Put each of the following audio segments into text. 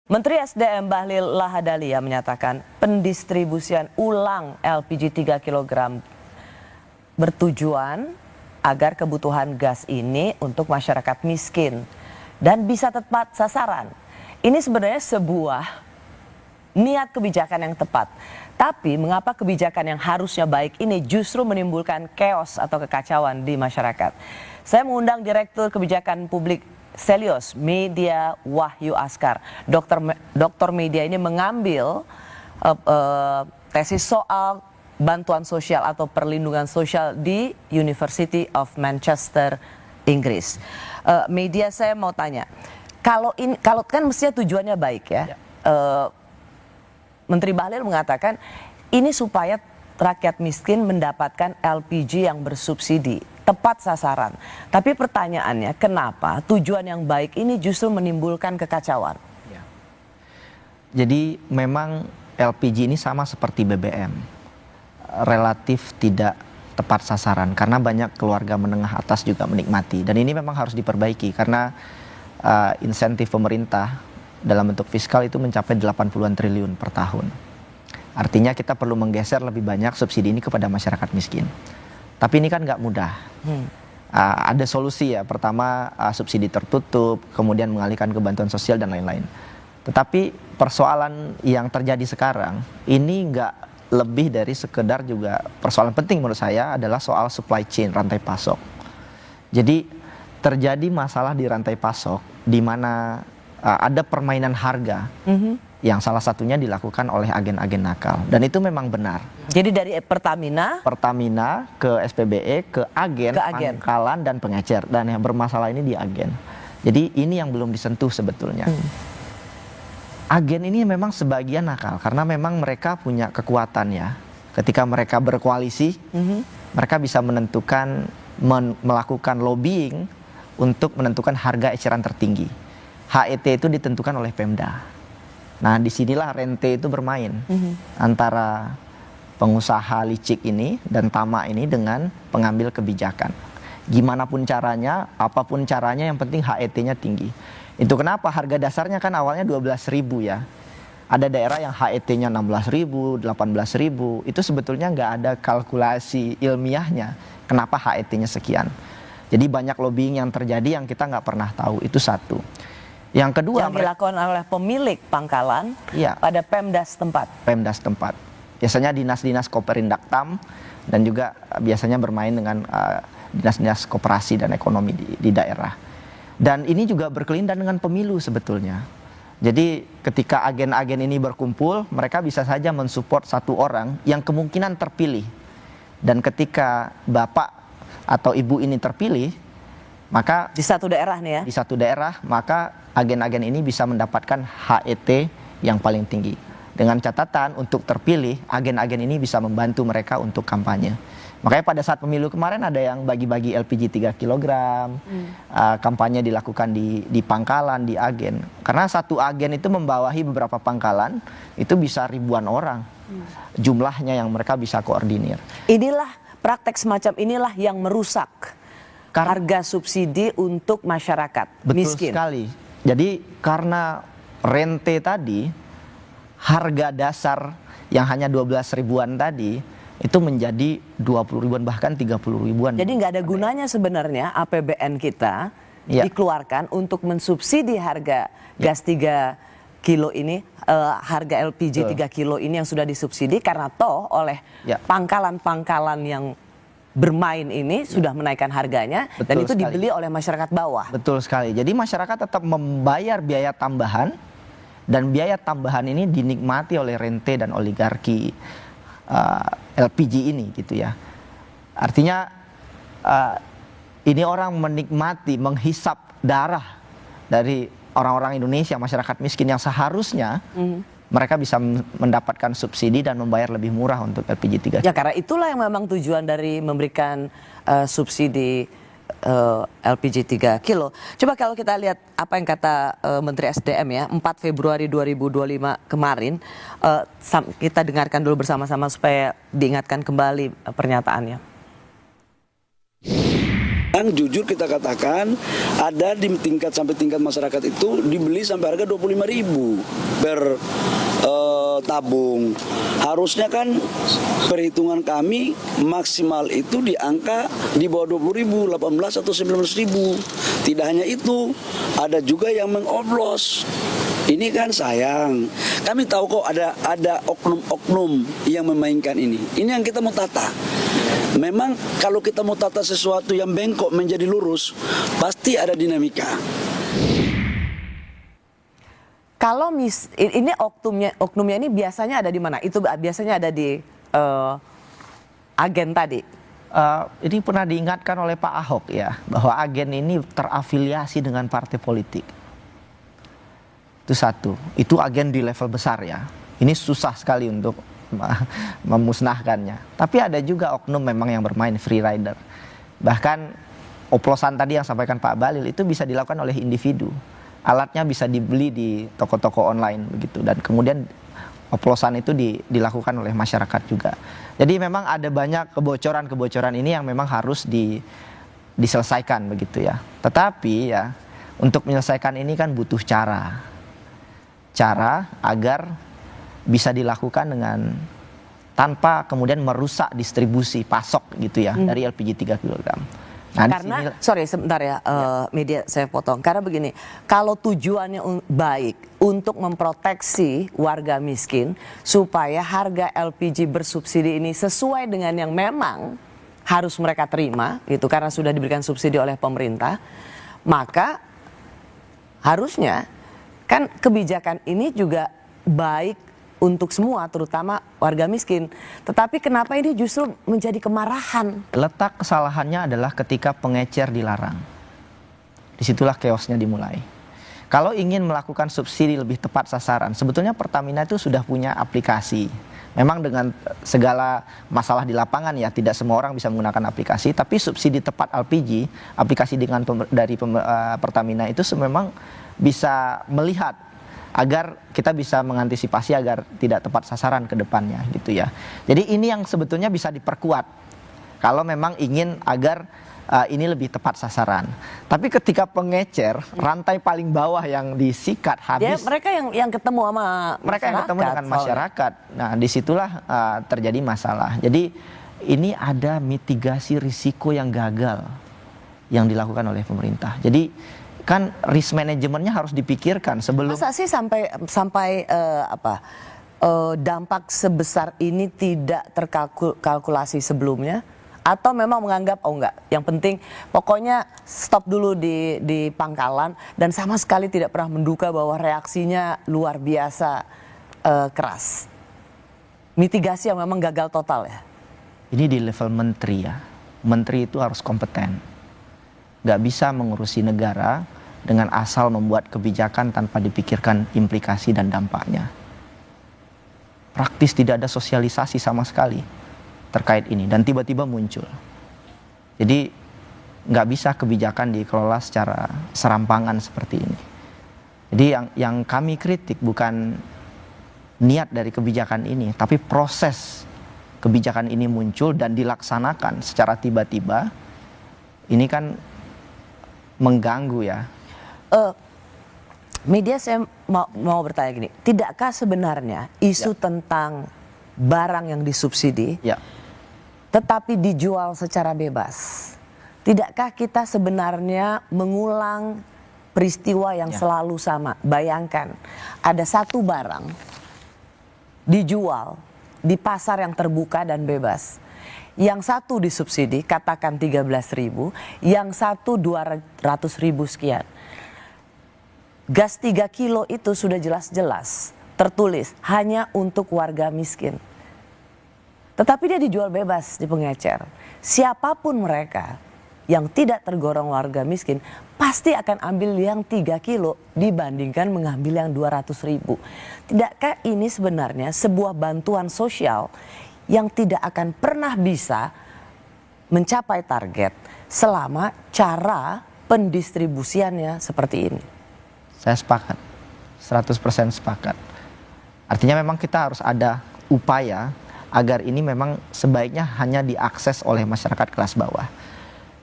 Menteri SDM Bahlil Lahadalia menyatakan pendistribusian ulang LPG 3 kg bertujuan agar kebutuhan gas ini untuk masyarakat miskin dan bisa tepat sasaran. Ini sebenarnya sebuah niat kebijakan yang tepat. Tapi mengapa kebijakan yang harusnya baik ini justru menimbulkan chaos atau kekacauan di masyarakat? Saya mengundang Direktur Kebijakan Publik Selios Media Wahyu Askar. Doktor Media ini mengambil tesis soal bantuan sosial atau perlindungan sosial di University of Manchester, Inggris. Media, saya mau tanya, kalau kan mestinya tujuannya baik ya. Menteri Bahlil mengatakan ini supaya rakyat miskin mendapatkan LPG yang bersubsidi, tepat sasaran. Tapi pertanyaannya, kenapa tujuan yang baik ini justru menimbulkan kekacauan? Ya. Jadi memang LPG ini sama seperti BBM, relatif tidak tepat sasaran karena banyak keluarga menengah atas juga menikmati. Dan ini memang harus diperbaiki karena insentif pemerintah dalam bentuk fiskal itu mencapai 80-an triliun per tahun. Artinya kita perlu menggeser lebih banyak subsidi ini kepada masyarakat miskin. Tapi ini kan nggak mudah. Ada solusi ya. Pertama subsidi tertutup, kemudian mengalihkan ke bantuan sosial dan lain-lain. Tetapi persoalan yang terjadi sekarang ini nggak lebih dari sekedar juga persoalan penting menurut saya adalah soal supply chain, rantai pasok. Jadi terjadi masalah di rantai pasok di mana ada permainan harga yang salah satunya dilakukan oleh agen-agen nakal. Dan itu memang benar. Jadi dari Pertamina ke SPBE, ke agen, pangkalan dan pengecer. Dan yang bermasalah ini di agen. Jadi ini yang belum disentuh sebetulnya. Agen ini memang sebagian nakal karena memang mereka punya kekuatan ya. Ketika mereka berkoalisi, mereka bisa menentukan, melakukan lobbying untuk menentukan harga eceran tertinggi. HET itu ditentukan oleh Pemda. Nah disinilah rente itu bermain antara pengusaha licik ini dan tamak ini dengan pengambil kebijakan. Gimana pun caranya, apapun caranya, yang penting HET-nya tinggi. Itu kenapa harga dasarnya kan awalnya 12.000 ya. Ada daerah yang HET-nya 16.000, 18.000. Itu sebetulnya nggak ada kalkulasi ilmiahnya kenapa HET-nya sekian. Jadi banyak lobbying yang terjadi yang kita nggak pernah tahu. Itu satu. Yang kedua, yang dilakukan oleh pemilik pangkalan pada Pemda setempat. Pemda setempat. Biasanya dinas-dinas Koperindak-TAM dan juga biasanya bermain dengan dinas-dinas koperasi dan ekonomi di daerah. Dan ini juga berkelindan dengan pemilu sebetulnya. Jadi ketika agen-agen ini berkumpul, mereka bisa saja mensupport satu orang yang kemungkinan terpilih. Dan ketika bapak atau ibu ini terpilih, maka di satu daerah nih ya. Di satu daerah, maka agen-agen ini bisa mendapatkan HET yang paling tinggi. Dengan catatan untuk terpilih, agen-agen ini bisa membantu mereka untuk kampanye. Makanya pada saat pemilu kemarin ada yang bagi-bagi LPG 3 kg, kampanye dilakukan di pangkalan, di agen. Karena satu agen itu membawahi beberapa pangkalan, itu bisa ribuan orang jumlahnya yang mereka bisa koordinir. Inilah praktek semacam inilah yang merusak harga subsidi untuk masyarakat miskin. Betul sekali. Jadi karena rente tadi, harga dasar yang hanya 12 ribuan tadi, itu menjadi 20 ribuan bahkan 30 ribuan. Jadi nggak ada gunanya sebenarnya APBN kita dikeluarkan untuk mensubsidi harga gas 3 kilo ini, harga LPG 3 kilo ini yang sudah disubsidi karena toh oleh pangkalan-pangkalan yang bermain ini sudah menaikkan harganya. Betul, dan itu sekali dibeli oleh masyarakat bawah. Betul sekali. Jadi masyarakat tetap membayar biaya tambahan dan biaya tambahan ini dinikmati oleh rente dan oligarki LPG ini gitu ya. Artinya ini orang menikmati, menghisap darah dari orang-orang Indonesia, masyarakat miskin yang seharusnya mereka bisa mendapatkan subsidi dan membayar lebih murah untuk LPG 3. Ya karena itulah yang memang tujuan dari memberikan subsidi LPG 3 kilo. Coba kalau kita lihat apa yang kata Menteri SDM ya, 4 Februari 2025 kemarin, kita dengarkan dulu bersama-sama supaya diingatkan kembali pernyataannya. Yang jujur kita katakan ada di sampai tingkat masyarakat itu dibeli sampai harga 25.000 per tabung. Harusnya kan perhitungan kami maksimal itu di angka di bawah 20.000, 18 atau 19.000. Tidak hanya itu, ada juga yang mengoplos. Ini kan sayang. Kami tahu kok ada oknum-oknum yang memainkan ini. Ini yang kita mau tata. Memang kalau kita mau tata sesuatu yang bengkok menjadi lurus, pasti ada dinamika. Kalau ini oknumnya ini biasanya ada di mana? Itu biasanya ada di agen tadi. Ini pernah diingatkan oleh Pak Ahok ya, bahwa agen ini terafiliasi dengan partai politik. Itu satu, itu agen di level besar ya. Ini susah sekali untuk memusnahkannya. Tapi ada juga oknum memang yang bermain free rider. Bahkan oplosan tadi yang sampaikan Pak Balil itu bisa dilakukan oleh individu. Alatnya bisa dibeli di toko-toko online begitu, dan kemudian oplosan itu dilakukan oleh masyarakat juga. Jadi memang ada banyak kebocoran-kebocoran ini yang memang harus diselesaikan begitu ya. Tetapi ya untuk menyelesaikan ini kan butuh cara agar bisa dilakukan dengan tanpa kemudian merusak distribusi pasok gitu ya dari LPG 3 kg. Nah, karena sorry sebentar ya, media saya potong. Karena begini, kalau tujuannya baik untuk memproteksi warga miskin supaya harga LPG bersubsidi ini sesuai dengan yang memang harus mereka terima gitu karena sudah diberikan subsidi oleh pemerintah, maka harusnya kan kebijakan ini juga baik untuk semua, terutama warga miskin. Tetapi kenapa ini justru menjadi kemarahan? Letak kesalahannya adalah ketika pengecer dilarang. Disitulah chaosnya dimulai. Kalau ingin melakukan subsidi lebih tepat sasaran, sebetulnya Pertamina itu sudah punya aplikasi. Memang dengan segala masalah di lapangan ya, tidak semua orang bisa menggunakan aplikasi. Tapi subsidi tepat LPG, aplikasi dari Pertamina itu memang bisa melihat agar kita bisa mengantisipasi agar tidak tepat sasaran ke depannya gitu ya. Jadi ini yang sebetulnya bisa diperkuat kalau memang ingin agar ini lebih tepat sasaran. Tapi ketika pengecer, rantai paling bawah yang disikat habis. Ya, mereka yang ketemu sama mereka yang ketemu dengan masyarakat. Nah, disitulah terjadi masalah. Jadi ini ada mitigasi risiko yang gagal yang dilakukan oleh pemerintah. Jadi kan risk manajemennya harus dipikirkan sebelum. Masa sih sampai dampak sebesar ini tidak terkalkulasi sebelumnya? Atau memang menganggap oh enggak, yang penting pokoknya stop dulu di pangkalan dan sama sekali tidak pernah menduga bahwa reaksinya luar biasa keras. Mitigasi yang memang gagal total ya? Ini di level menteri ya. Menteri itu harus kompeten. Nggak bisa mengurusi negara dengan asal membuat kebijakan tanpa dipikirkan implikasi dan dampaknya. Praktis tidak ada sosialisasi sama sekali terkait ini dan tiba-tiba muncul. Jadi nggak bisa kebijakan dikelola secara serampangan seperti ini. Jadi yang kami kritik bukan niat dari kebijakan ini, tapi proses kebijakan ini muncul dan dilaksanakan secara tiba-tiba. Ini kan mengganggu ya. Media saya mau bertanya gini, tidakkah sebenarnya isu tentang barang yang disubsidi tetapi dijual secara bebas, tidakkah kita sebenarnya mengulang peristiwa yang selalu sama? Bayangkan ada satu barang dijual di pasar yang terbuka dan bebas, yang satu disubsidi katakan 13.000, yang satu 200.000 sekian. Gas 3 kilo itu sudah jelas-jelas tertulis hanya untuk warga miskin. Tetapi dia dijual bebas di pengecer. Siapapun mereka yang tidak tergolong warga miskin pasti akan ambil yang 3 kilo dibandingkan mengambil yang 200.000. Tidakkah ini sebenarnya sebuah bantuan sosial yang tidak akan pernah bisa mencapai target selama cara pendistribusiannya seperti ini? Saya sepakat, 100% sepakat. Artinya memang kita harus ada upaya agar ini memang sebaiknya hanya diakses oleh masyarakat kelas bawah.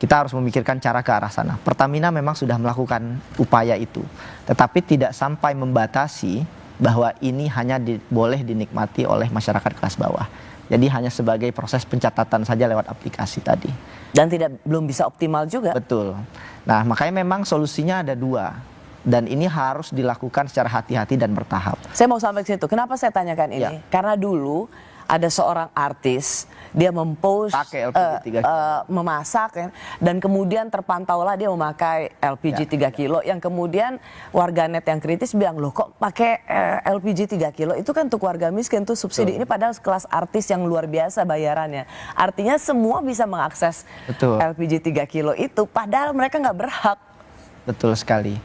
kita harus memikirkan cara ke arah sana. Pertamina memang sudah melakukan upaya itu, tetapi tidak sampai membatasi bahwa ini hanya boleh dinikmati oleh masyarakat kelas bawah. Jadi hanya sebagai proses pencatatan saja lewat aplikasi tadi. Dan belum bisa optimal juga. Betul. Nah, makanya memang solusinya ada dua. Dan ini harus dilakukan secara hati-hati dan bertahap. Saya mau sampai ke situ. Kenapa saya tanyakan ini? Ya. Karena dulu ada seorang artis, dia mempost Pakai LPG 3 kilo. memasak ya, dan kemudian terpantaulah dia memakai LPG 3 kilo yang kemudian warganet yang kritis bilang, loh kok pakai LPG 3 kilo itu kan untuk warga miskin tuh subsidi. Ini padahal kelas artis yang luar biasa bayarannya. Artinya semua bisa mengakses Betul. LPG 3 kilo itu padahal mereka nggak berhak. Betul sekali.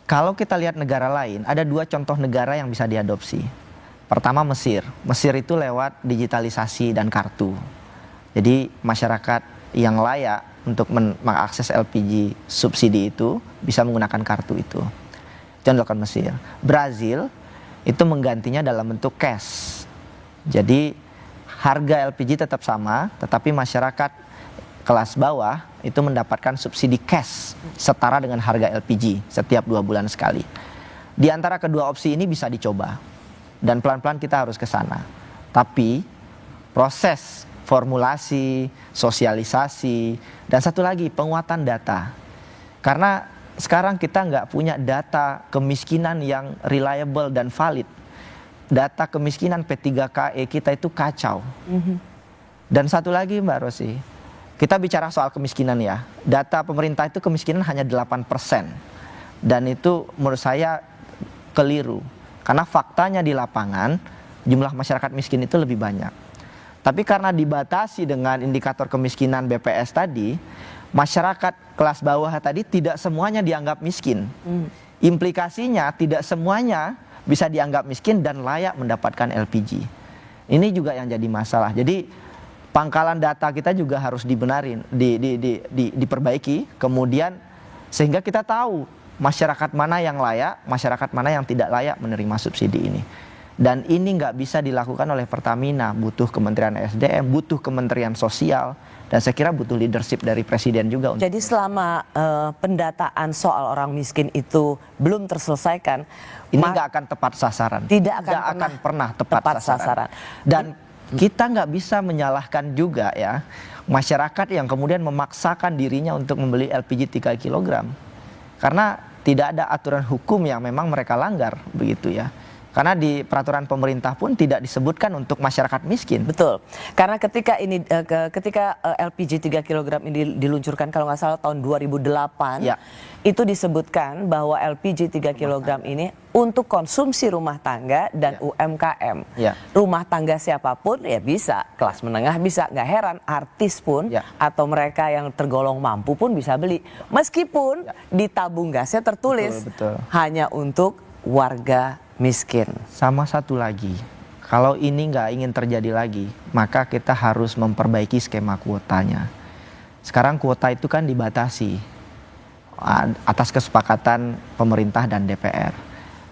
Kalau kita lihat negara lain, ada dua contoh negara yang bisa diadopsi. Pertama Mesir. Mesir itu lewat digitalisasi dan kartu. Jadi masyarakat yang layak untuk mengakses LPG subsidi itu bisa menggunakan kartu itu. Itu yang dilakukan Mesir. Brazil itu menggantinya dalam bentuk cash. Jadi harga LPG tetap sama, tetapi masyarakat kelas bawah itu mendapatkan subsidi cash setara dengan harga LPG setiap 2 bulan sekali. Di antara kedua opsi ini bisa dicoba. Dan pelan-pelan kita harus ke sana. Tapi proses formulasi, sosialisasi, dan satu lagi penguatan data. Karena sekarang kita nggak punya data kemiskinan yang reliable dan valid. Data kemiskinan P3KE kita itu kacau. Dan satu lagi Mbak Rosi, kita bicara soal kemiskinan ya. Data pemerintah itu kemiskinan hanya 8%. Dan itu menurut saya keliru. Karena faktanya di lapangan jumlah masyarakat miskin itu lebih banyak. Tapi karena dibatasi dengan indikator kemiskinan BPS tadi, masyarakat kelas bawah tadi tidak semuanya dianggap miskin. Implikasinya tidak semuanya bisa dianggap miskin dan layak mendapatkan LPG. Ini juga yang jadi masalah. Jadi pangkalan data kita juga harus dibenarin, diperbaiki, kemudian sehingga kita tahu masyarakat mana yang layak, masyarakat mana yang tidak layak menerima subsidi ini. Dan ini nggak bisa dilakukan oleh Pertamina, butuh Kementerian SDM, butuh Kementerian Sosial, dan saya kira butuh leadership dari Presiden juga. Jadi selama pendataan soal orang miskin itu belum terselesaikan, ini nggak akan tepat sasaran. Tidak akan pernah tepat sasaran. Dan kita nggak bisa menyalahkan juga ya masyarakat yang kemudian memaksakan dirinya untuk membeli LPG 3 kg. Karena tidak ada aturan hukum yang memang mereka langgar begitu ya. Karena di peraturan pemerintah pun tidak disebutkan untuk masyarakat miskin. Betul. Karena ketika LPG 3 kg ini diluncurkan kalau nggak salah tahun 2008, ya, itu disebutkan bahwa LPG 3 kg ini untuk konsumsi rumah tangga dan UMKM. Ya. Rumah tangga siapapun ya bisa, kelas menengah bisa, nggak heran artis pun atau mereka yang tergolong mampu pun bisa beli. Meskipun di tabung gasnya tertulis hanya untuk warga miskin. Sama satu lagi, kalau ini nggak ingin terjadi lagi, maka kita harus memperbaiki skema kuotanya. Sekarang kuota itu kan dibatasi atas kesepakatan pemerintah dan DPR.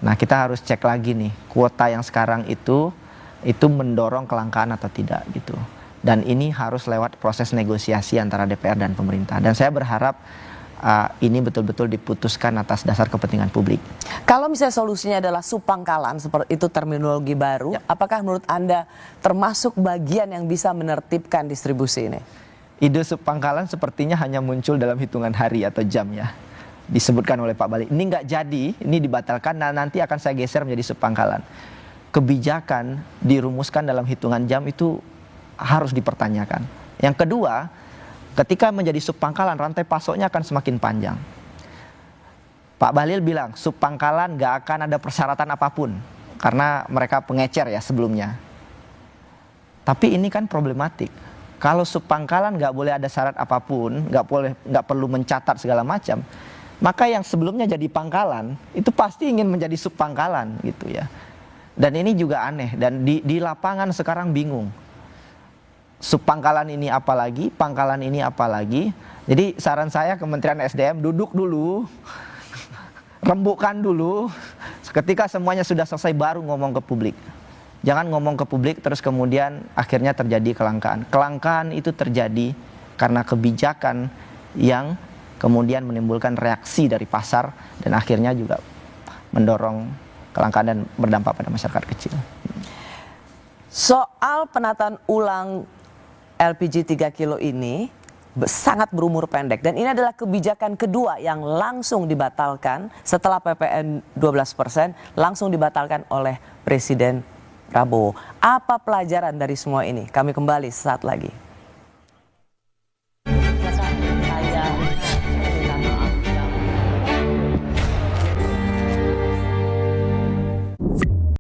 Nah kita harus cek lagi nih, kuota yang sekarang itu mendorong kelangkaan atau tidak gitu. Dan ini harus lewat proses negosiasi antara DPR dan pemerintah. Dan saya berharap ini betul-betul diputuskan atas dasar kepentingan publik. Kalau misalnya solusinya adalah subpangkalan, seperti itu terminologi baru, apakah menurut Anda termasuk bagian yang bisa menertibkan distribusi ini? Ide subpangkalan sepertinya hanya muncul dalam hitungan hari atau jam ya. Disebutkan oleh Pak Bali. Ini nggak jadi, ini dibatalkan, nah nanti akan saya geser menjadi subpangkalan. Kebijakan dirumuskan dalam hitungan jam itu harus dipertanyakan. Yang kedua, ketika menjadi subpangkalan, rantai pasoknya akan semakin panjang. Pak Bahlil bilang, subpangkalan gak akan ada persyaratan apapun. Karena mereka pengecer ya sebelumnya. Tapi ini kan problematik. Kalau subpangkalan gak boleh ada syarat apapun, gak perlu mencatat segala macam, maka yang sebelumnya jadi pangkalan, itu pasti ingin menjadi subpangkalan gitu ya. Dan ini juga aneh, dan di lapangan sekarang bingung. Subpangkalan ini apa lagi, pangkalan ini apa lagi. Jadi saran saya Kementerian SDM duduk dulu, rembukkan dulu. Ketika semuanya sudah selesai baru ngomong ke publik. Jangan ngomong ke publik terus kemudian akhirnya terjadi kelangkaan. Kelangkaan itu terjadi karena kebijakan yang kemudian menimbulkan reaksi dari pasar dan akhirnya juga mendorong kelangkaan dan berdampak pada masyarakat kecil. Soal penataan ulang LPG 3 kilo ini sangat berumur pendek dan ini adalah kebijakan kedua yang langsung dibatalkan setelah PPN 12% langsung dibatalkan oleh Presiden Prabowo. Apa pelajaran dari semua ini? Kami kembali sesaat lagi.